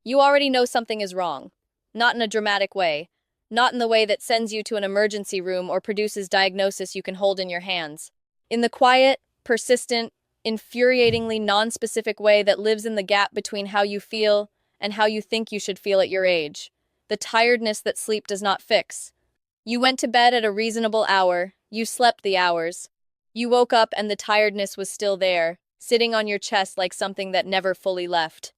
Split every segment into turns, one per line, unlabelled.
You already know something is wrong. Not in a dramatic way. Not in the way that sends you to an emergency room or produces diagnosis you can hold in your hands. In the quiet, persistent, infuriatingly non-specific way that lives in the gap between how you feel and how you think you should feel at your age. The tiredness that sleep does not fix. You went to bed at a reasonable hour. You slept the hours. You woke up and the tiredness was still there, sitting on your chest like something that never fully left.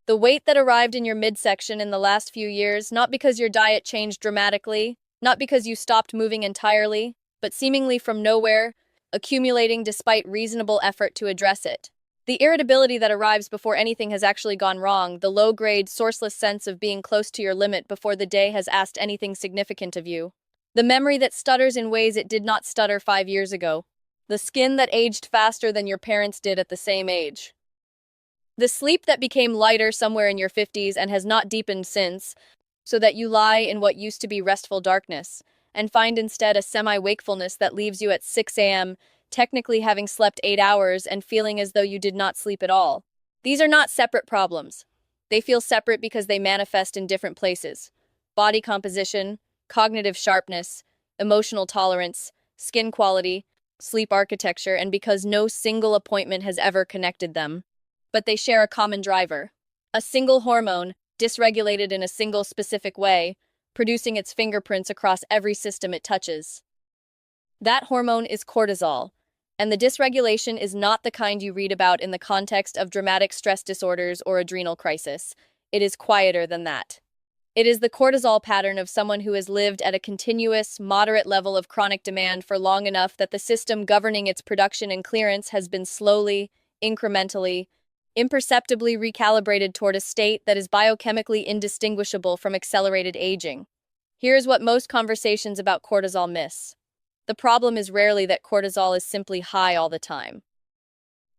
The weight that arrived in your midsection in the last few years, not because your diet changed dramatically, not because you stopped moving entirely, but seemingly from nowhere, accumulating despite reasonable effort to address it. The irritability that arrives before anything has actually gone wrong, the low-grade, sourceless sense of being close to your limit before the day has asked anything significant of you. The memory that stutters in ways it did not stutter 5 years ago. The skin that aged faster than your parents did at the same age. The sleep that became lighter somewhere in your 50s and has not deepened since, so that you lie in what used to be restful darkness, and find instead a semi-wakefulness that leaves you at 6 a.m., technically having slept 8 hours and feeling as though you did not sleep at all. These are not separate problems. They feel separate because they manifest in different places. Body composition, cognitive sharpness, emotional tolerance, skin quality, sleep architecture, and because no single appointment has ever connected them. But they share a common driver. A single hormone, dysregulated in a single specific way, producing its fingerprints across every system it touches. That hormone is cortisol, and the dysregulation is not the kind you read about in the context of dramatic stress disorders or adrenal crisis. It is quieter than that. It is the cortisol pattern of someone who has lived at a continuous, moderate level of chronic demand for long enough that the system governing its production and clearance has been slowly, incrementally, imperceptibly recalibrated toward a state that is biochemically indistinguishable from accelerated aging. Here's what most conversations about cortisol miss. The problem is rarely that cortisol is simply high all the time.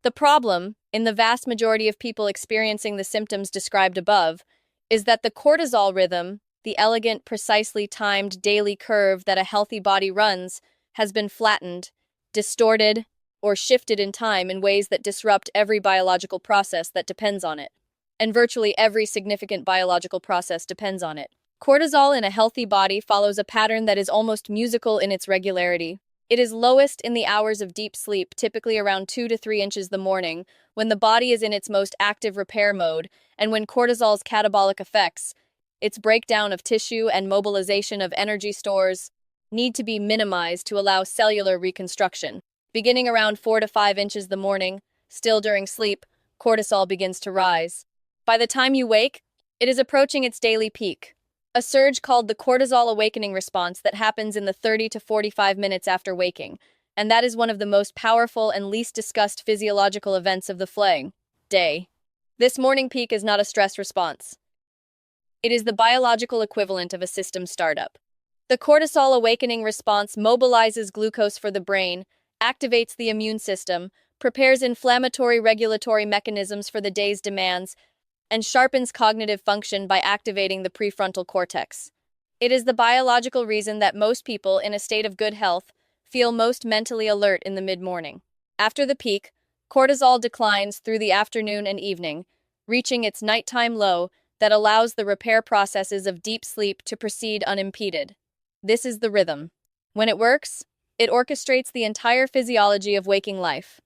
The problem, in the vast majority of people experiencing the symptoms described above, is that the cortisol rhythm, the elegant, precisely timed daily curve that a healthy body runs, has been flattened, distorted, or shifted in time in ways that disrupt every biological process that depends on it. And virtually every significant biological process depends on it. Cortisol in a healthy body follows a pattern that is almost musical in its regularity. It is lowest in the hours of deep sleep, typically around 2 to 3 inches the morning, when the body is in its most active repair mode, and when cortisol's catabolic effects, its breakdown of tissue and mobilization of energy stores, need to be minimized to allow cellular reconstruction. Beginning around 4 to 5 inches the morning, still during sleep, cortisol begins to rise. By the time you wake, it is approaching its daily peak. A surge called the cortisol awakening response that happens in the 30 to 45 minutes after waking, and that is one of the most powerful and least discussed physiological events of the flaying day. This morning peak is not a stress response. It is the biological equivalent of a system startup. The cortisol awakening response mobilizes glucose for the brain, activates the immune system, prepares inflammatory regulatory mechanisms for the day's demands, and sharpens cognitive function by activating the prefrontal cortex. It is the biological reason that most people in a state of good health feel most mentally alert in the mid-morning. After the peak, cortisol declines through the afternoon and evening, reaching its nighttime low that allows the repair processes of deep sleep to proceed unimpeded. This is the rhythm. When it works, it orchestrates the entire physiology of waking life.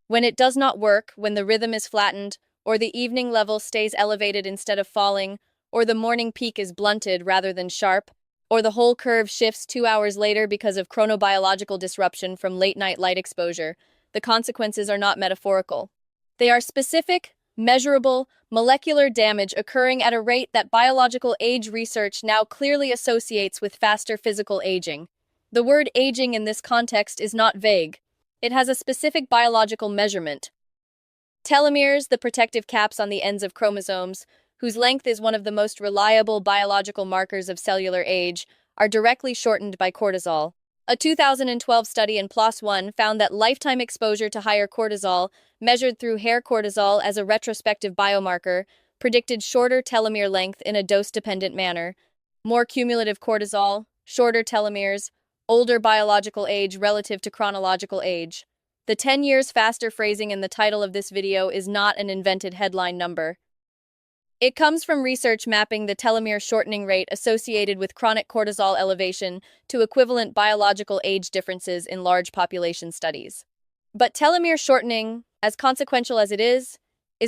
When it does not work, when the rhythm is flattened, or the evening level stays elevated instead of falling, or the morning peak is blunted rather than sharp, or the whole curve shifts 2 hours later because of chronobiological disruption from late-night light exposure, the consequences are not metaphorical. They are specific, measurable, molecular damage occurring at a rate that biological age research now clearly associates with faster physical aging. The word aging in this context is not vague. It has a specific biological measurement. Telomeres, the protective caps on the ends of chromosomes, whose length is one of the most reliable biological markers of cellular age, are directly shortened by cortisol. A 2012 study in PLOS ONE found that lifetime exposure to higher cortisol, measured through hair cortisol as a retrospective biomarker, predicted shorter telomere length in a dose-dependent manner. More cumulative cortisol, shorter telomeres, older biological age relative to chronological age. The 10 years faster phrasing in the title of this video is not an invented headline number. It comes from research mapping the telomere shortening rate associated with chronic cortisol elevation to equivalent biological age differences in large population studies. But telomere shortening, as consequential as it is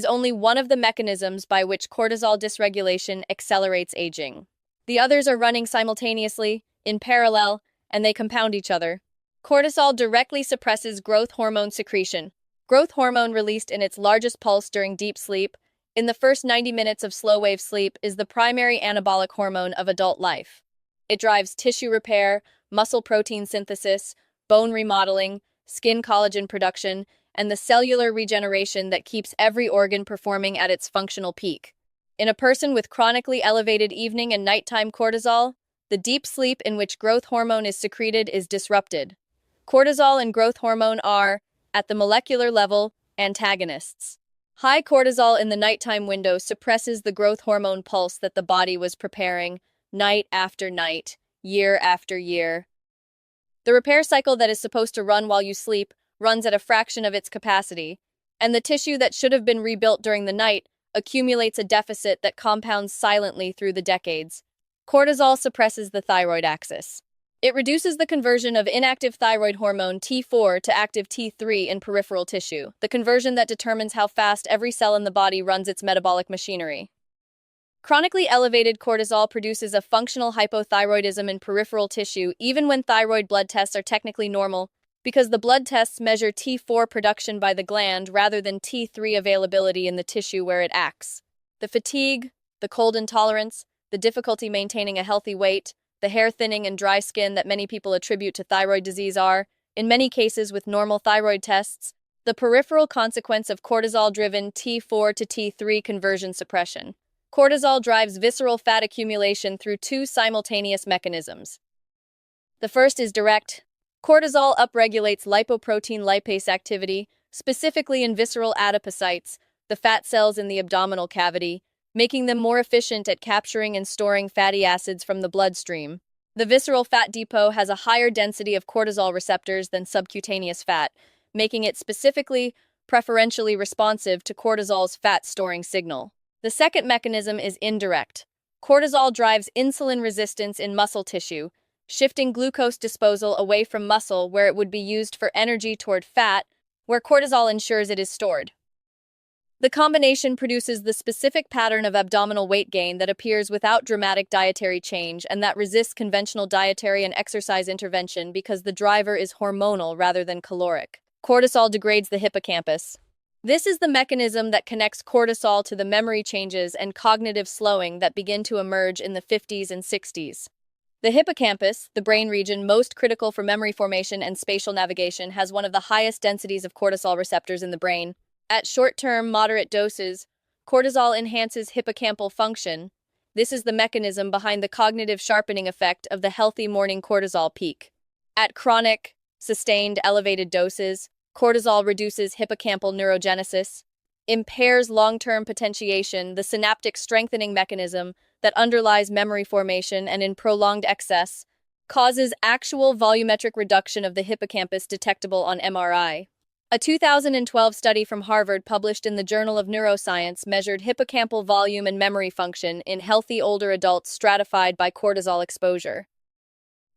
only one of the mechanisms by which cortisol dysregulation accelerates aging. The others are running simultaneously, in parallel, and they compound each other. Cortisol directly suppresses growth hormone secretion. Growth hormone released in its largest pulse during deep sleep, in the first 90 minutes of slow-wave sleep, is the primary anabolic hormone of adult life. It drives tissue repair, muscle protein synthesis, bone remodeling, skin collagen production, and the cellular regeneration that keeps every organ performing at its functional peak. In a person with chronically elevated evening and nighttime cortisol, the deep sleep in which growth hormone is secreted is disrupted. Cortisol and growth hormone are, at the molecular level, antagonists. High cortisol in the nighttime window suppresses the growth hormone pulse that the body was preparing, night after night, year after year. The repair cycle that is supposed to run while you sleep runs at a fraction of its capacity, and the tissue that should have been rebuilt during the night accumulates a deficit that compounds silently through the decades. Cortisol suppresses the thyroid axis. It reduces the conversion of inactive thyroid hormone T4 to active T3 in peripheral tissue, the conversion that determines how fast every cell in the body runs its metabolic machinery. Chronically elevated cortisol produces a functional hypothyroidism in peripheral tissue even when thyroid blood tests are technically normal, because the blood tests measure T4 production by the gland rather than T3 availability in the tissue where it acts. The fatigue, the cold intolerance, the difficulty maintaining a healthy weight, the hair thinning and dry skin that many people attribute to thyroid disease are, in many cases with normal thyroid tests, the peripheral consequence of cortisol-driven T4 to T3 conversion suppression. Cortisol drives visceral fat accumulation through two simultaneous mechanisms. The first is direct. Cortisol upregulates lipoprotein lipase activity, specifically in visceral adipocytes, the fat cells in the abdominal cavity, making them more efficient at capturing and storing fatty acids from the bloodstream. The visceral fat depot has a higher density of cortisol receptors than subcutaneous fat, making it preferentially responsive to cortisol's fat-storing signal. The second mechanism is indirect. Cortisol drives insulin resistance in muscle tissue, shifting glucose disposal away from muscle where it would be used for energy toward fat, where cortisol ensures it is stored. The combination produces the specific pattern of abdominal weight gain that appears without dramatic dietary change and that resists conventional dietary and exercise intervention because the driver is hormonal rather than caloric. Cortisol degrades the hippocampus. This is the mechanism that connects cortisol to the memory changes and cognitive slowing that begin to emerge in the 50s and 60s. The hippocampus, the brain region most critical for memory formation and spatial navigation, has one of the highest densities of cortisol receptors in the brain. At short-term, moderate doses, cortisol enhances hippocampal function. This is the mechanism behind the cognitive sharpening effect of the healthy morning cortisol peak. At chronic, sustained, elevated doses, cortisol reduces hippocampal neurogenesis, impairs long-term potentiation, the synaptic strengthening mechanism that underlies memory formation, and in prolonged excess, causes actual volumetric reduction of the hippocampus detectable on MRI. A 2012 study from Harvard published in the Journal of Neuroscience measured hippocampal volume and memory function in healthy older adults stratified by cortisol exposure.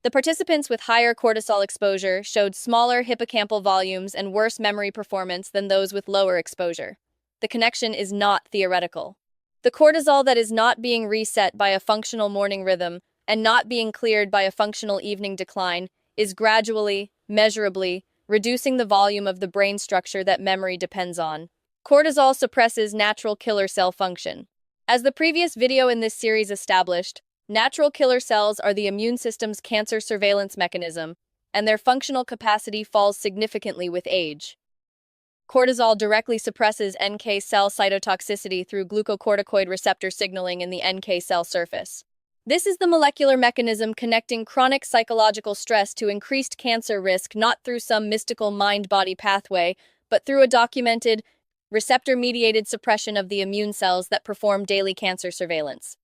The participants with higher cortisol exposure showed smaller hippocampal volumes and worse memory performance than those with lower exposure. The connection is not theoretical. The cortisol that is not being reset by a functional morning rhythm and not being cleared by a functional evening decline is gradually, measurably, reducing the volume of the brain structure that memory depends on. Cortisol suppresses natural killer cell function. As the previous video in this series established, natural killer cells are the immune system's cancer surveillance mechanism, and their functional capacity falls significantly with age. Cortisol directly suppresses NK cell cytotoxicity through glucocorticoid receptor signaling in the NK cell surface. This is the molecular mechanism connecting chronic psychological stress to increased cancer risk, not through some mystical mind-body pathway, but through a documented, receptor-mediated suppression of the immune cells that perform daily cancer surveillance.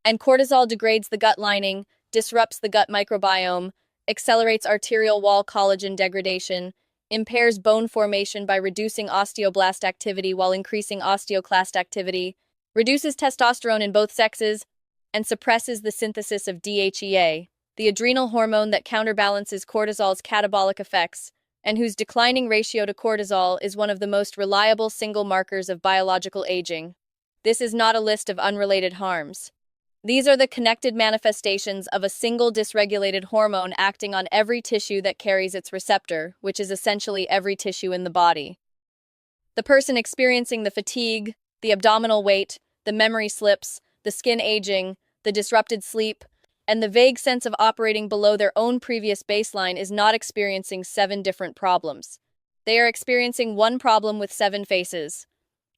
And cortisol degrades the gut lining, disrupts the gut microbiome, accelerates arterial wall collagen degradation, impairs bone formation by reducing osteoblast activity while increasing osteoclast activity, reduces testosterone in both sexes, and suppresses the synthesis of DHEA, the adrenal hormone that counterbalances cortisol's catabolic effects, and whose declining ratio to cortisol is one of the most reliable single markers of biological aging. This is not a list of unrelated harms. These are the connected manifestations of a single dysregulated hormone acting on every tissue that carries its receptor, which is essentially every tissue in the body. The person experiencing the fatigue, the abdominal weight, the memory slips, the skin aging, the disrupted sleep, and the vague sense of operating below their own previous baseline is not experiencing 7 different problems. They are experiencing one problem with 7 faces.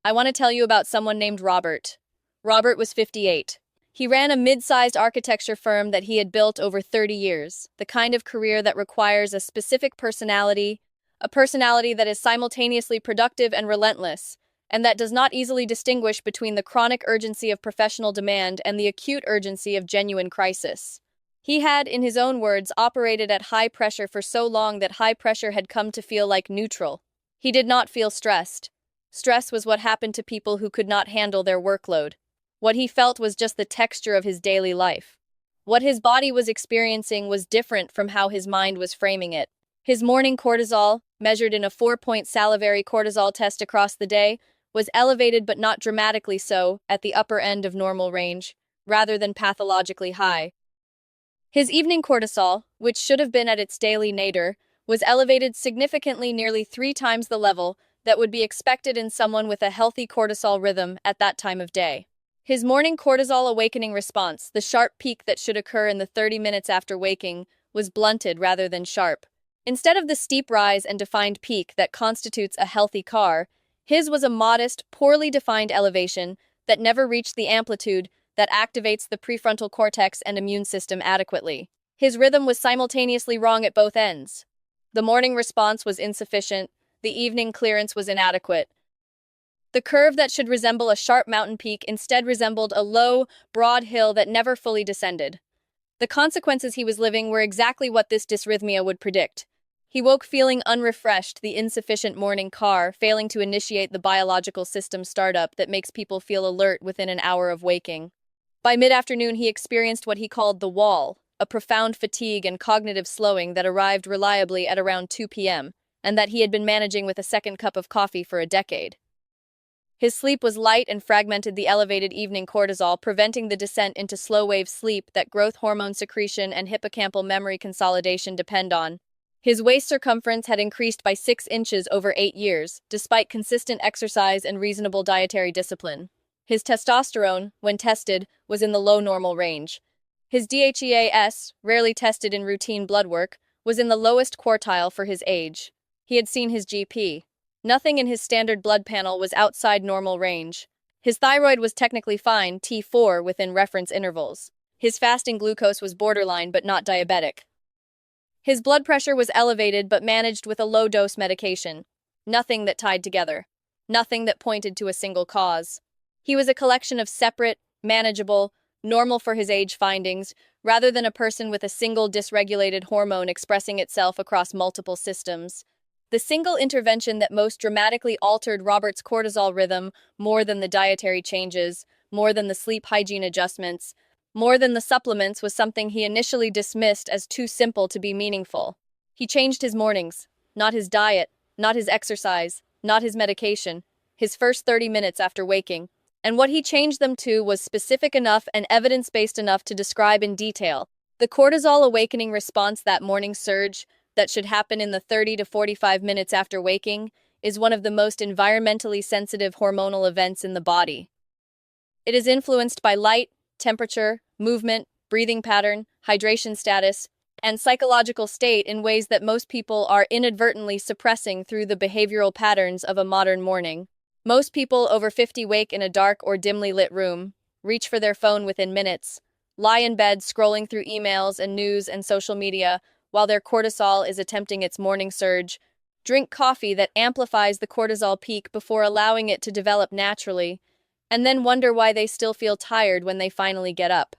I want to tell you about someone named Robert. Robert was 58. He ran a mid-sized architecture firm that he had built over 30 years, the kind of career that requires a specific personality, a personality that is simultaneously productive and relentless, and that does not easily distinguish between the chronic urgency of professional demand and the acute urgency of genuine crisis. He had, in his own words, operated at high pressure for so long that high pressure had come to feel like neutral. He did not feel stressed. Stress was what happened to people who could not handle their workload. What he felt was just the texture of his daily life. What his body was experiencing was different from how his mind was framing it. His morning cortisol, measured in a 4-point salivary cortisol test across the day, was elevated but not dramatically so, at the upper end of normal range, rather than pathologically high. His evening cortisol, which should have been at its daily nadir, was elevated significantly, nearly 3 times the level that would be expected in someone with a healthy cortisol rhythm at that time of day. His morning cortisol awakening response, the sharp peak that should occur in the 30 minutes after waking, was blunted rather than sharp. Instead of the steep rise and defined peak that constitutes a healthy car, his was a modest, poorly defined elevation that never reached the amplitude that activates the prefrontal cortex and immune system adequately. His rhythm was simultaneously wrong at both ends. The morning response was insufficient, the evening clearance was inadequate. The curve that should resemble a sharp mountain peak instead resembled a low, broad hill that never fully descended. The consequences he was living were exactly what this dysrhythmia would predict. He woke feeling unrefreshed, the insufficient morning car, failing to initiate the biological system startup that makes people feel alert within an hour of waking. By mid-afternoon, he experienced what he called the wall, a profound fatigue and cognitive slowing that arrived reliably at around 2 p.m., and that he had been managing with a second cup of coffee for a decade. His sleep was light and fragmented the elevated evening cortisol, preventing the descent into slow-wave sleep that growth hormone secretion and hippocampal memory consolidation depend on. His waist circumference had increased by 6 inches over 8 years, despite consistent exercise and reasonable dietary discipline. His testosterone, when tested, was in the low normal range. His DHEA-S, rarely tested in routine blood work, was in the lowest quartile for his age. He had seen his GP. Nothing in his standard blood panel was outside normal range. His thyroid was technically fine, T4, within reference intervals. His fasting glucose was borderline but not diabetic. His blood pressure was elevated but managed with a low-dose medication. Nothing that tied together. Nothing that pointed to a single cause. He was a collection of separate, manageable, normal for his age findings, rather than a person with a single dysregulated hormone expressing itself across multiple systems. The single intervention that most dramatically altered Robert's cortisol rhythm, more than the dietary changes, more than the sleep hygiene adjustments, more than the supplements, was something he initially dismissed as too simple to be meaningful. He changed his mornings, not his diet, not his exercise, not his medication, his first 30 minutes after waking. And what he changed them to was specific enough and evidence-based enough to describe in detail. The cortisol awakening response, that morning surge that should happen in the 30 to 45 minutes after waking, is one of the most environmentally sensitive hormonal events in the body. It is influenced by light, temperature, movement, breathing pattern, hydration status, and psychological state in ways that most people are inadvertently suppressing through the behavioral patterns of a modern morning. Most people over 50 wake in a dark or dimly lit room, reach for their phone within minutes, lie in bed scrolling through emails and news and social media while their cortisol is attempting its morning surge, drink coffee that amplifies the cortisol peak before allowing it to develop naturally, and then wonder why they still feel tired when they finally get up.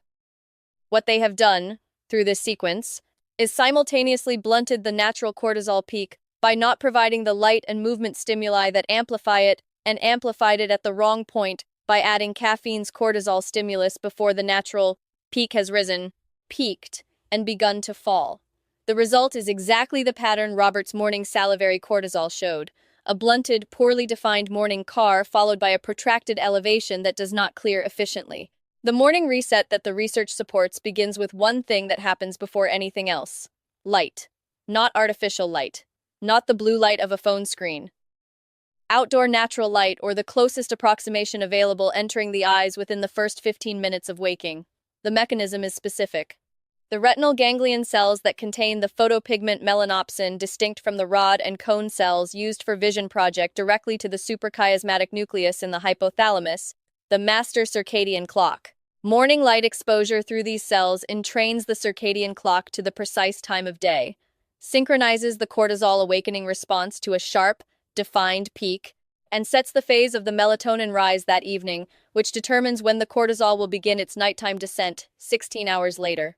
What they have done, through this sequence, is simultaneously blunted the natural cortisol peak by not providing the light and movement stimuli that amplify it, and amplified it at the wrong point by adding caffeine's cortisol stimulus before the natural peak has risen, peaked, and begun to fall. The result is exactly the pattern Robert's morning salivary cortisol showed: a blunted, poorly defined morning car followed by a protracted elevation that does not clear efficiently. The morning reset that the research supports begins with one thing that happens before anything else: light. Not artificial light. Not the blue light of a phone screen. Outdoor natural light, or the closest approximation available, entering the eyes within the first 15 minutes of waking. The mechanism is specific. The retinal ganglion cells that contain the photopigment melanopsin, distinct from the rod and cone cells used for vision, project directly to the suprachiasmatic nucleus in the hypothalamus, the master circadian clock. Morning light exposure through these cells entrains the circadian clock to the precise time of day, synchronizes the cortisol awakening response to a sharp, defined peak, and sets the phase of the melatonin rise that evening, which determines when the cortisol will begin its nighttime descent, 16 hours later.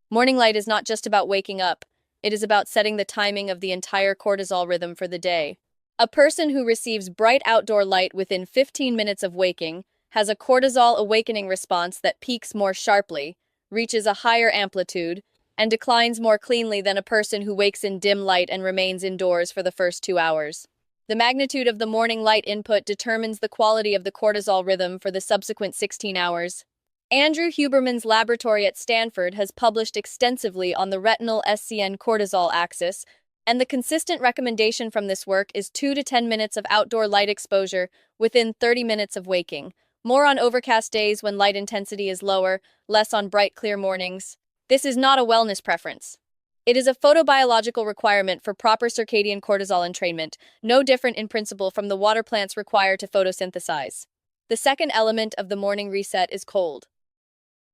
Morning light is not just about waking up, it is about setting the timing of the entire cortisol rhythm for the day. A person who receives bright outdoor light within 15 minutes of waking has a cortisol awakening response that peaks more sharply, reaches a higher amplitude, and declines more cleanly than a person who wakes in dim light and remains indoors for the first 2 hours. The magnitude of the morning light input determines the quality of the cortisol rhythm for the subsequent 16 hours. Andrew Huberman's laboratory at Stanford has published extensively on the retinal SCN cortisol axis, and the consistent recommendation from this work is 2 to 10 minutes of outdoor light exposure within 30 minutes of waking. More on overcast days when light intensity is lower, less on bright, clear mornings. This is not a wellness preference. It is a photobiological requirement for proper circadian cortisol entrainment, no different in principle from the water plants require to photosynthesize. The second element of the morning reset is cold.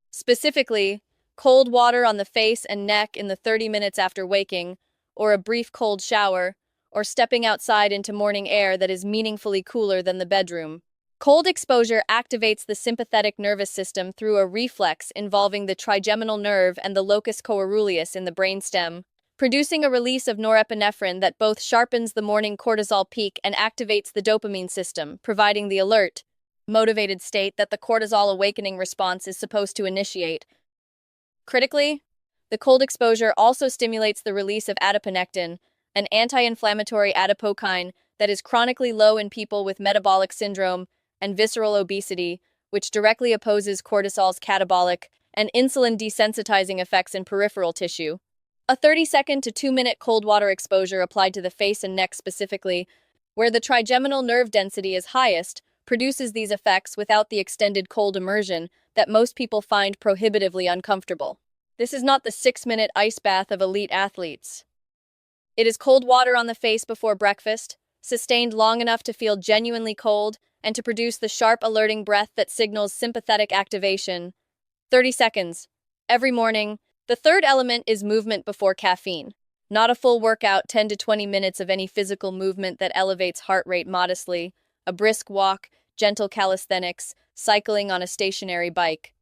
Specifically, cold water on the face and neck in the 30 minutes after waking, or a brief cold shower, or stepping outside into morning air that is meaningfully cooler than the bedroom. Cold exposure activates the sympathetic nervous system through a reflex involving the trigeminal nerve and the locus coeruleus in the brainstem, producing a release of norepinephrine that both sharpens the morning cortisol peak and activates the dopamine system, providing the alert, motivated state that the cortisol awakening response is supposed to initiate. Critically, the cold exposure also stimulates the release of adiponectin, an anti-inflammatory adipokine that is chronically low in people with metabolic syndrome and visceral obesity, which directly opposes cortisol's catabolic and insulin desensitizing effects in peripheral tissue. A 30-second to 2-minute cold water exposure applied to the face and neck specifically, where the trigeminal nerve density is highest, produces these effects without the extended cold immersion that most people find prohibitively uncomfortable. This is not the 6-minute ice bath of elite athletes. It is cold water on the face before breakfast, sustained long enough to feel genuinely cold and to produce the sharp alerting breath that signals sympathetic activation. 30 seconds. Every morning. The third element is movement before caffeine. Not a full workout, 10 to 20 minutes of any physical movement that elevates heart rate modestly. A brisk walk, gentle calisthenics, cycling on a stationary bike.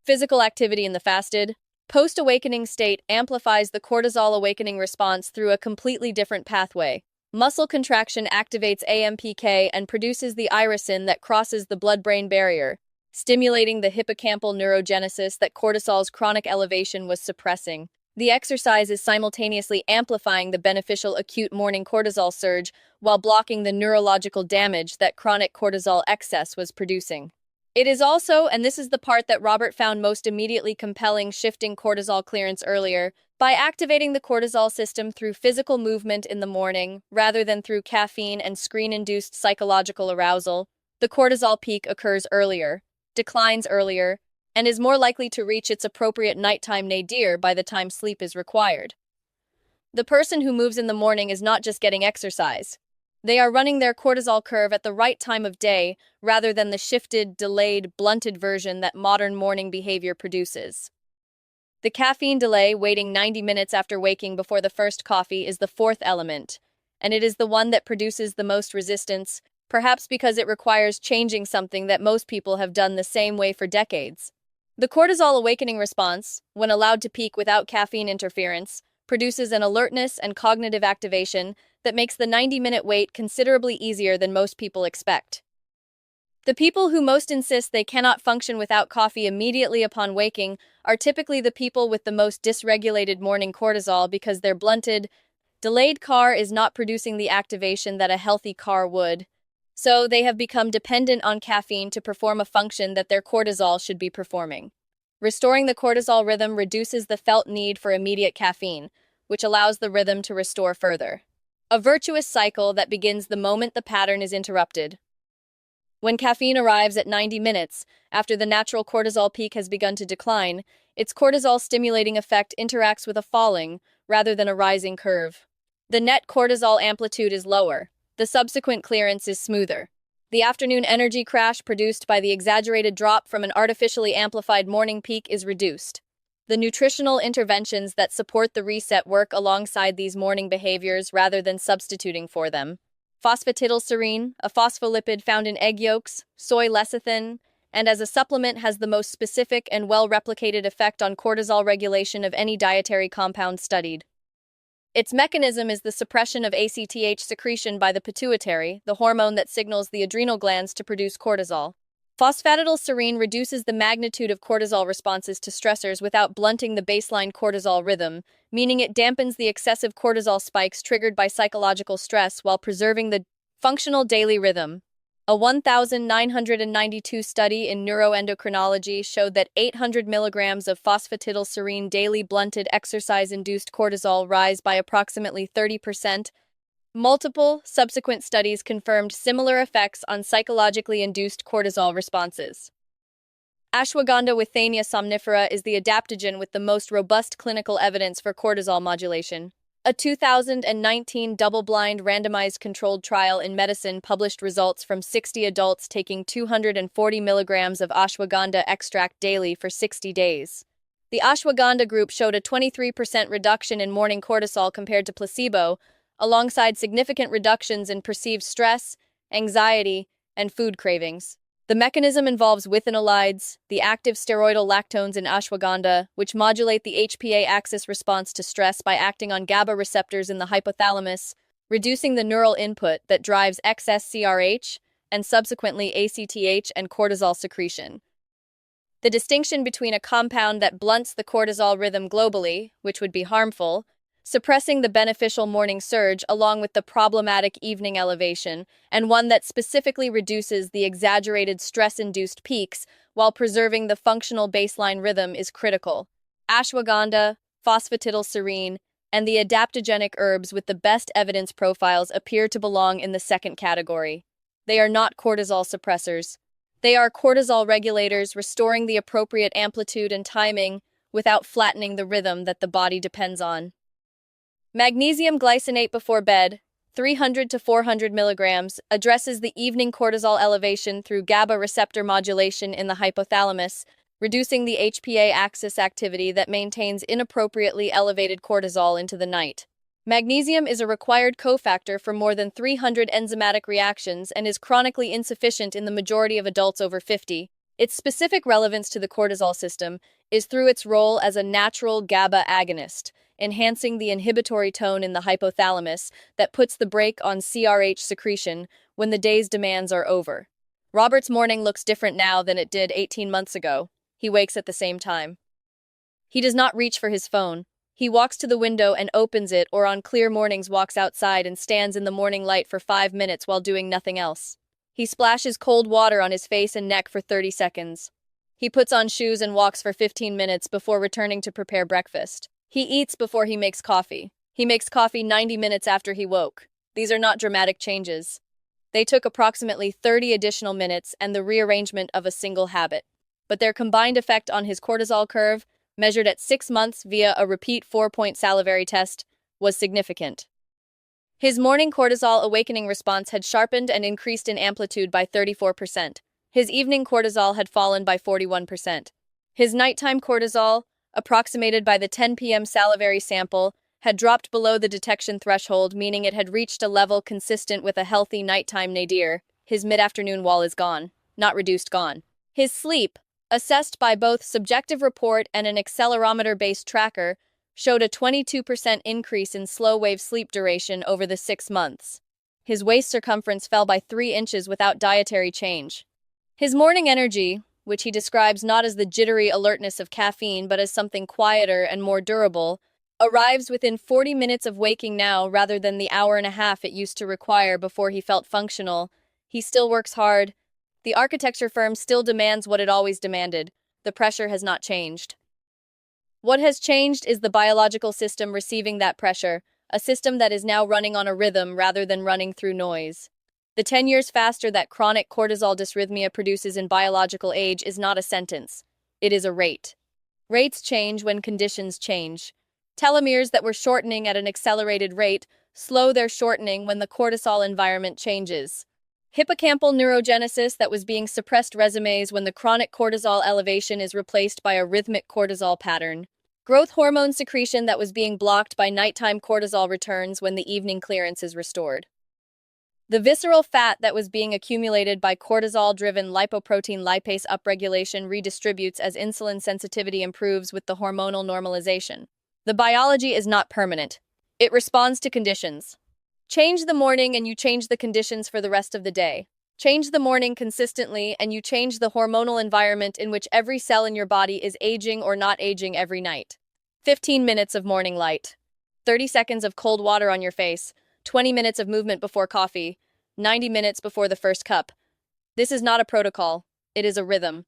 Physical activity in the fasted, post-awakening state amplifies the cortisol awakening response through a completely different pathway. Muscle contraction activates AMPK and produces the irisin that crosses the blood-brain barrier, stimulating the hippocampal neurogenesis that cortisol's chronic elevation was suppressing. The exercise is simultaneously amplifying the beneficial acute morning cortisol surge while blocking the neurological damage that chronic cortisol excess was producing. It is also, and this is the part that Robert found most immediately compelling, shifting cortisol clearance earlier. By activating the cortisol system through physical movement in the morning, rather than through caffeine and screen-induced psychological arousal, the cortisol peak occurs earlier, declines earlier, and is more likely to reach its appropriate nighttime nadir by the time sleep is required. The person who moves in the morning is not just getting exercise. They are running their cortisol curve at the right time of day rather than the shifted, delayed, blunted version that modern morning behavior produces. The caffeine delay, waiting 90 minutes after waking before the first coffee, is the fourth element, and it is the one that produces the most resistance, perhaps because it requires changing something that most people have done the same way for decades. The cortisol awakening response, when allowed to peak without caffeine interference, produces an alertness and cognitive activation that makes the 90-minute wait considerably easier than most people expect. The people who most insist they cannot function without coffee immediately upon waking are typically the people with the most dysregulated morning cortisol because their blunted, delayed car is not producing the activation that a healthy car would. So they have become dependent on caffeine to perform a function that their cortisol should be performing. Restoring the cortisol rhythm reduces the felt need for immediate caffeine, which allows the rhythm to restore further. A virtuous cycle that begins the moment the pattern is interrupted. When caffeine arrives at 90 minutes, after the natural cortisol peak has begun to decline, its cortisol-stimulating effect interacts with a falling, rather than a rising curve. The net cortisol amplitude is lower. The subsequent clearance is smoother. The afternoon energy crash produced by the exaggerated drop from an artificially amplified morning peak is reduced. The nutritional interventions that support the reset work alongside these morning behaviors rather than substituting for them. Phosphatidylserine, a phospholipid found in egg yolks, soy lecithin, and as a supplement has the most specific and well-replicated effect on cortisol regulation of any dietary compound studied. Its mechanism is the suppression of ACTH secretion by the pituitary, the hormone that signals the adrenal glands to produce cortisol. Phosphatidylserine reduces the magnitude of cortisol responses to stressors without blunting the baseline cortisol rhythm, meaning it dampens the excessive cortisol spikes triggered by psychological stress while preserving the functional daily rhythm. A 1992 study in neuroendocrinology showed that 800 milligrams of phosphatidylserine daily blunted exercise-induced cortisol rise by approximately 30%. Multiple subsequent studies confirmed similar effects on psychologically induced cortisol responses. Ashwagandha withania somnifera is the adaptogen with the most robust clinical evidence for cortisol modulation. A 2019 double-blind randomized controlled trial in medicine published results from 60 adults taking 240 milligrams of ashwagandha extract daily for 60 days. The ashwagandha group showed a 23% reduction in morning cortisol compared to placebo, alongside significant reductions in perceived stress, anxiety, and food cravings. The mechanism involves withanolides, the active steroidal lactones in ashwagandha, which modulate the HPA axis response to stress by acting on GABA receptors in the hypothalamus, reducing the neural input that drives excess CRH and subsequently ACTH and cortisol secretion. The distinction between a compound that blunts the cortisol rhythm globally, which would be harmful, suppressing the beneficial morning surge along with the problematic evening elevation, and one that specifically reduces the exaggerated stress-induced peaks while preserving the functional baseline rhythm is critical. Ashwagandha, phosphatidylserine, and the adaptogenic herbs with the best evidence profiles appear to belong in the second category. They are not cortisol suppressors. They are cortisol regulators, restoring the appropriate amplitude and timing without flattening the rhythm that the body depends on. Magnesium glycinate before bed, 300 to 400 milligrams, addresses the evening cortisol elevation through GABA receptor modulation in the hypothalamus, reducing the HPA axis activity that maintains inappropriately elevated cortisol into the night. Magnesium is a required cofactor for more than 300 enzymatic reactions and is chronically insufficient in the majority of adults over 50. Its specific relevance to the cortisol system is through its role as a natural GABA agonist, enhancing the inhibitory tone in the hypothalamus that puts the brake on CRH secretion when the day's demands are over. Robert's morning looks different now than it did 18 months ago. He wakes at the same time. He does not reach for his phone. He walks to the window and opens it, or on clear mornings walks outside and stands in the morning light for 5 minutes while doing nothing else. He splashes cold water on his face and neck for 30 seconds. He puts on shoes and walks for 15 minutes before returning to prepare breakfast. He eats before he makes coffee. He makes coffee 90 minutes after he woke. These are not dramatic changes. They took approximately 30 additional minutes and the rearrangement of a single habit. But their combined effect on his cortisol curve, measured at 6 months via a repeat 4-point salivary test, was significant. His morning cortisol awakening response had sharpened and increased in amplitude by 34%. His evening cortisol had fallen by 41%. His nighttime cortisol, approximated by the 10 p.m. salivary sample, had dropped below the detection threshold, meaning it had reached a level consistent with a healthy nighttime nadir. His mid-afternoon wall is gone, not reduced, gone. His sleep, assessed by both subjective report and an accelerometer-based tracker, showed a 22% increase in slow-wave sleep duration over the 6 months. His waist circumference fell by 3 inches without dietary change. His morning energy, which he describes not as the jittery alertness of caffeine but as something quieter and more durable, arrives within 40 minutes of waking now rather than the hour and a half it used to require before he felt functional. He still works hard. The architecture firm still demands what it always demanded. The pressure has not changed. What has changed is the biological system receiving that pressure, a system that is now running on a rhythm rather than running through noise. The 10 years faster that chronic cortisol dysrhythmia produces in biological age is not a sentence. It is a rate. Rates change when conditions change. Telomeres that were shortening at an accelerated rate slow their shortening when the cortisol environment changes. Hippocampal neurogenesis that was being suppressed resumes when the chronic cortisol elevation is replaced by a rhythmic cortisol pattern. Growth hormone secretion that was being blocked by nighttime cortisol returns when the evening clearance is restored. The visceral fat that was being accumulated by cortisol-driven lipoprotein lipase upregulation redistributes as insulin sensitivity improves with the hormonal normalization. The biology is not permanent. It responds to conditions. Change the morning and you change the conditions for the rest of the day. Change the morning consistently and you change the hormonal environment in which every cell in your body is aging or not aging every night. 15 minutes of morning light. 30 seconds of cold water on your face. 20 minutes of movement before coffee, 90 minutes before the first cup. This is not a protocol, it is a rhythm.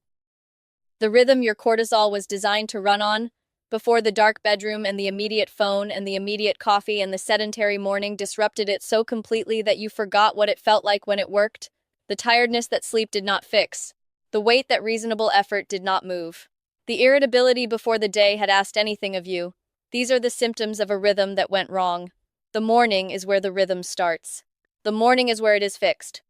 The rhythm your cortisol was designed to run on, before the dark bedroom and the immediate phone and the immediate coffee and the sedentary morning disrupted it so completely that you forgot what it felt like when it worked, the tiredness that sleep did not fix, the weight that reasonable effort did not move, the irritability before the day had asked anything of you. These are the symptoms of a rhythm that went wrong. The morning is where the rhythm starts. The morning is where it is fixed.